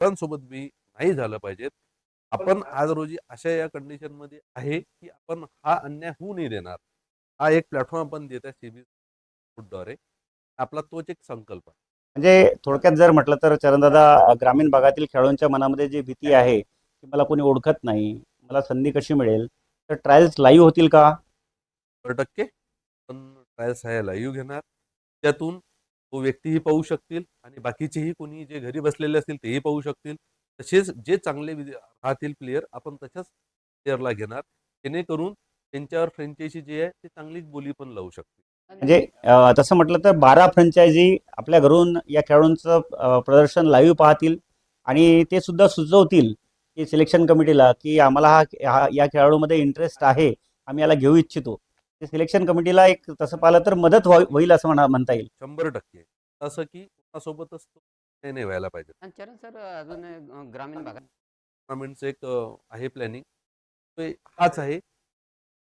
पोरांसोबत बी नाही झालं पाहिजेत. आपण आज रोजी अशा या कंडिशन मध्ये आहे की आपण हा अन्याय होऊ नाही देणार. हा एक प्लॅटफॉर्म आपण देत आहे सीबी फूडद्वारे. आपला तोच एक संकल्प आहे. म्हणजे थोडक्यात जर म्हटलं तर चरणदादा, ग्रामीण भागातील खेळाडूंच्या मनामध्ये जी भीती आहे की मला कोणी ओळखत नाही, मला संधी कशी मिळेल, तर ट्रायल्स लाईव्ह होतील का? 100% पण ट्रायल्स आहे लाईव्ह घेणार. त्यातून तो व्यक्तीही पाहू शकतील आणि बाकीचेही कोणी जे घरी बसलेले असतील तेही पाहू शकतील. तसेच जे चांगले राहतील प्लेयर आपण तशाच प्लेयरला घेणार, जेणेकरून त्यांच्यावर फ्रँचायझी जी आहे ती चांगली बोली पण लावू शकते. म्हणजे तसं म्हटलं तर 12 फ्रँचायझी आपल्या घरून या खेळाडूंचं प्रदर्शन लाईव्ह पाहतील आणि ते सुद्धा सुचवतील की सिलेक्शन कमिटीला की आम्हाला या खेळाडूमध्ये इंटरेस्ट आहे, आम्ही याला घेऊ इच्छितो. ते सिलेक्शन कमिटीला एक तसं पाहिलं तर मदत होईल असं म्हणता येईल. 100% असं की कोणासोबतच तो नाही नाही व्हायला पाहिजे. आणि चरण सर, अजून ग्रामीण भागात टुर्नामेंटचं एक आहे प्लॅनिंग. तो हाच आहे,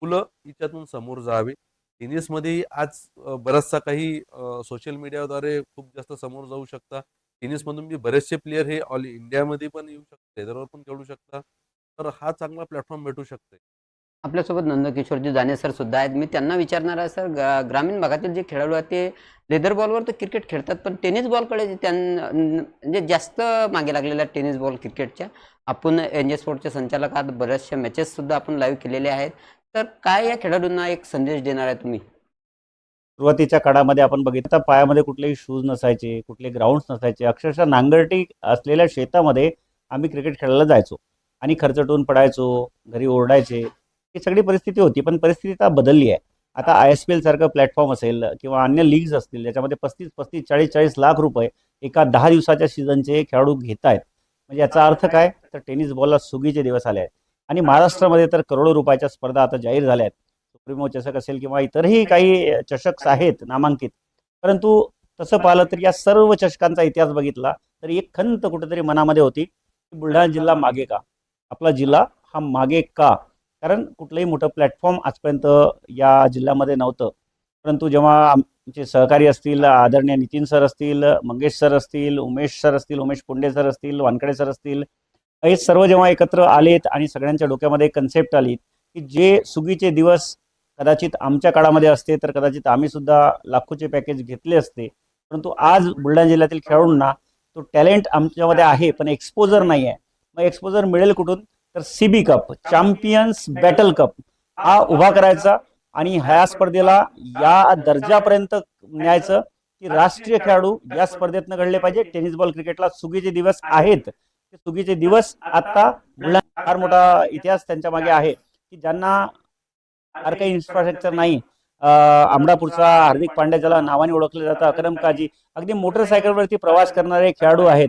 मुलं हिच्यातून समोर जावे. टेनिसमध्येही आज बराचसा काही सोशल मीडियाद्वारे खूप जास्त समोर जाऊ शकता. टेनिसमधून बी बरेचसे प्लेयर हे ऑल इंडियामध्ये पण येऊ शकतात, त्याच्यावर पण खेळू शकता. तर हा चांगला प्लॅटफॉर्म भेटू शकते. आपल्यासोबत नंदकिशोरजी जाने सर सुद्धा आहेत. मी त्यांना विचारणार आहे सर, ग्रामीण भागातील जे खेळाडू आहेत ते लेदर बॉलवर तर क्रिकेट खेळतात, पण टेनिस बॉलकडे म्हणजे जास्त मागे लागलेला टेनिस बॉल क्रिकेटच्या. आपण एन जे स्पोर्टचे संचालक आहात, बऱ्याचशा मॅचेस सुद्धा आपण लाईव्ह केलेल्या आहेत. तर काय या खेळाडूंना एक संदेश देणार आहे तुम्ही? सुरुवातीच्या काळामध्ये आपण बघितलं तर पायामध्ये कुठलेही शूज नसायचे, कुठले ग्राउंड्स नसायचे. अक्षरशः नांगरटी असलेल्या शेतामध्ये आम्ही क्रिकेट खेळायला जायचो आणि खर्चटून पडायचो, घरी ओरडायचे. ही सगळी परिस्थिती होती, पण परिस्थिती आता बदलली आहे. आता ISPL सारखं प्लॅटफॉर्म असेल किंवा अन्य लीग्स असतील, ज्याच्यामध्ये 35-35, 40-40 लाख रुपये एका 10 दिवसाच्या सीझनचे खेळाडू घेत आहेत. म्हणजे याचा अर्थ काय, तर टेनिस बॉलला सुगीचे दिवस आले आहेत आणि महाराष्ट्रामध्ये तर करोडो रुपयाच्या स्पर्धा आता जाहीर झाल्या आहेत. सुप्रीमो चषक असेल किंवा इतरही काही चषक आहेत नामांकित. परंतु तसं पाहिलं तर या सर्व चषकांचा इतिहास बघितला तर एक खंत कुठेतरी मनामध्ये होती की बुलढाणा जिल्हा मागे का, आपला जिल्हा हा मागे का. कारण कुठलंही मोठं प्लॅटफॉर्म आजपर्यंत या जिल्ह्यामध्ये नव्हतं. परंतु जेव्हा आमचे सहकारी असतील, आदरणीय नितीन सर असतील, मंगेश सर असतील, उमेश सर असतील, उमेश पुंडे सर असतील, वानकडे सर असतील, हे सर्व जेव्हा एकत्र आलेत आणि सगळ्यांच्या डोक्यामध्ये कन्सेप्ट आली की जे सुगीचे दिवस कदाचित आमच्या काळामध्ये असते तर कदाचित आम्ही सुद्धा लाखोचे पॅकेज घेतले असते. परंतु आज बुलढाणा जिल्ह्यातील खेळाडूंना तो टॅलेंट आमच्यामध्ये आहे, पण एक्सपोजर नाही आहे. मग एक्सपोजर मिळेल कुठून, तर CB cup, champions battle cup हा उभा करायचा आणि ह्या स्पर्धेला या दर्जापर्यंत न्यायचं की राष्ट्रीय खेळाडू या स्पर्धेतनं घडले पाहिजे. टेनिस बॉल क्रिकेटला सुगीचे दिवस आहेत. ते सुगीचे दिवस आता बुलढाणा फार मोठा इतिहास त्यांच्या मागे आहे की ज्यांना फार काही इन्फ्रास्ट्रक्चर नाही. अमरापूरचा हार्दिक पांड्या, ज्याला नावाने ओळखलं जातं, अकरम काजी, अगदी मोटरसायकलवरती प्रवास करणारे खेळाडू आहेत.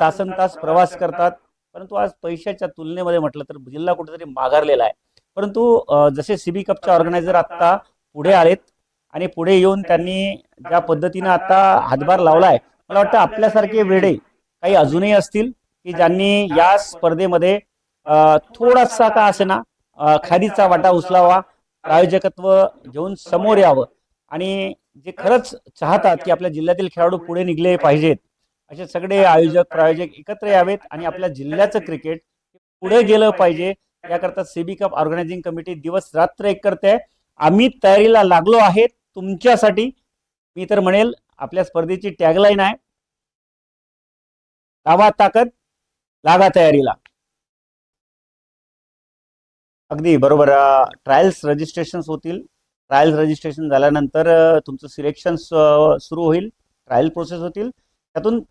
तासन तास प्रवास करतात. परंतु आज पैशाच्या तुलनेमध्ये म्हटलं तर जिल्हा कुठेतरी माघारलेला आहे. परंतु जसे CB कपचे ऑर्गनायझर आता पुढे आलेत आणि पुढे येऊन त्यांनी ज्या पद्धतीनं आता हातभार लावलाय, मला वाटतं आपल्यासारखे वेडे काही अजूनही असतील की ज्यांनी या स्पर्धेमध्ये थोडासा का असेना खारीचा वाटा उचलावा, प्रायोजकत्व घेऊन समोर यावं आणि जे खरंच चाहतात की आपल्या जिल्ह्यातील खेळाडू पुढे निघले पाहिजेत, असे सगळे आयोजक प्रायोजक एकत्र यावेत आणि आपल्या जिल्ह्याचं क्रिकेट पुढे गेलं पाहिजे. याकरता CB कप ऑर्गनायझिंग कमिटी दिवस रात्र एक करते. आम्ही तयारीला लागलो आहे तुमच्यासाठी. मी तर म्हणेल आपल्या स्पर्धेची टॅगलाईन आहे, लावा ताकद, लागा तयारीला. अगदी बरोबर. ट्रायल्स रजिस्ट्रेशन्स होतील. ट्रायल्स रजिस्ट्रेशन झाल्यानंतर तुमचं सिलेक्शन सुरू होईल, ट्रायल प्रोसेस होतील. त्यातून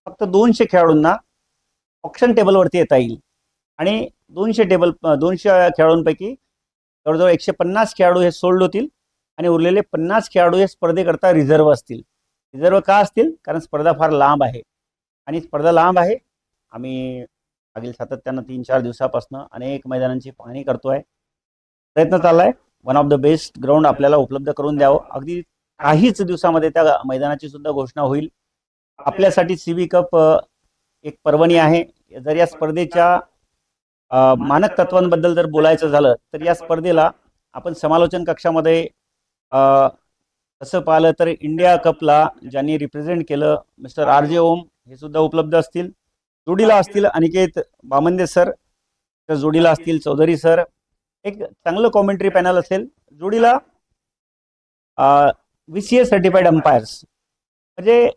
फक्त 200 खेळाडूंना ऑप्शन टेबलवरती येता येईल आणि 200 खेळाडूंपैकी जवळजवळ 150 खेळाडू हे सोल्ड होतील आणि उरलेले 50 खेळाडू हे स्पर्धेकरता रिझर्व्ह असतील. रिझर्व्ह का असतील, कारण स्पर्धा फार लांब आहे आणि स्पर्धा लांब आहे. आम्ही मागील सातत्यानं 3-4 दिवसापासून अनेक मैदानांची पाहणी करतोय. प्रयत्न चाललाय one of the best ground आपल्याला उपलब्ध करून द्यावं. अगदी काहीच दिवसामध्ये त्या मैदानाची सुद्धा घोषणा होईल. आपल्यासाठी CB कप एक पर्वणी आहे. जर या स्पर्धेच्या मानक तत्वांबद्दल जर बोलायचं झालं तर या स्पर्धेला आपण समालोचन कक्षामध्ये तसं पाहिलं तर इंडिया कपला ज्यांनी रिप्रेझेंट केलं मिस्टर RJ ओम हे सुद्धा उपलब्ध असतील. जोडीला असतील अनिकेत बामंदे सर, त्या जोडीला असतील चौधरी सर. एक चांगलं कॉमेंट्री पॅनल असेल. जोडीला VCA सर्टिफाईड अंपायर्स. म्हणजे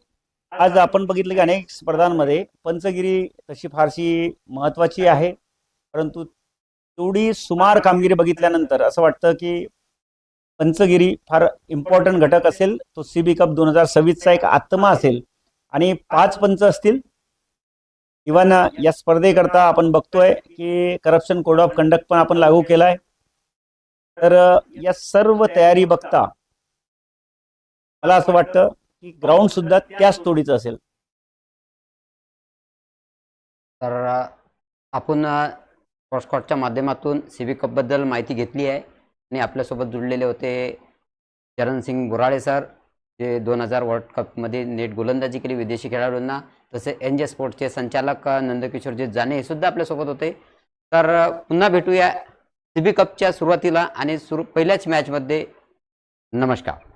आज आपण बघितलं की अनेक स्पर्धांमध्ये पंचगिरी तशी फारशी महत्त्वाची आहे, परंतु तेवढी सुमार कामगिरी बघितल्यानंतर असं वाटतं की पंचगिरी फार इम्पॉर्टंट घटक असेल. तो CB कप 2026चा एक आत्मा असेल आणि 5 पंच असतील. इव्हन या स्पर्धेकरता आपण बघतोय की करप्शन कोड ऑफ कंडक्ट पण आपण लागू केलाय. तर या सर्व तयारी बघता मला असं वाटतं की ग्राउंड सुद्धा त्याच तोडीचं असेल. तर आपण स्पोर्ट्सकॉटच्या माध्यमातून CB कपबद्दल माहिती घेतली आहे आणि आपल्यासोबत जुळलेले होते चरणसिंग बोराळे सर, जे 2000 वर्ल्ड कपमध्ये नेट गोलंदाजी केली विदेशी खेळाडूंना. तसे NJ स्पोर्ट्सचे संचालक नंदकिशोरजी जाने हे सुद्धा आपल्यासोबत होते. तर पुन्हा भेटूया CB कपच्या सुरुवातीला आणि पहिल्याच मॅचमध्ये. नमस्कार.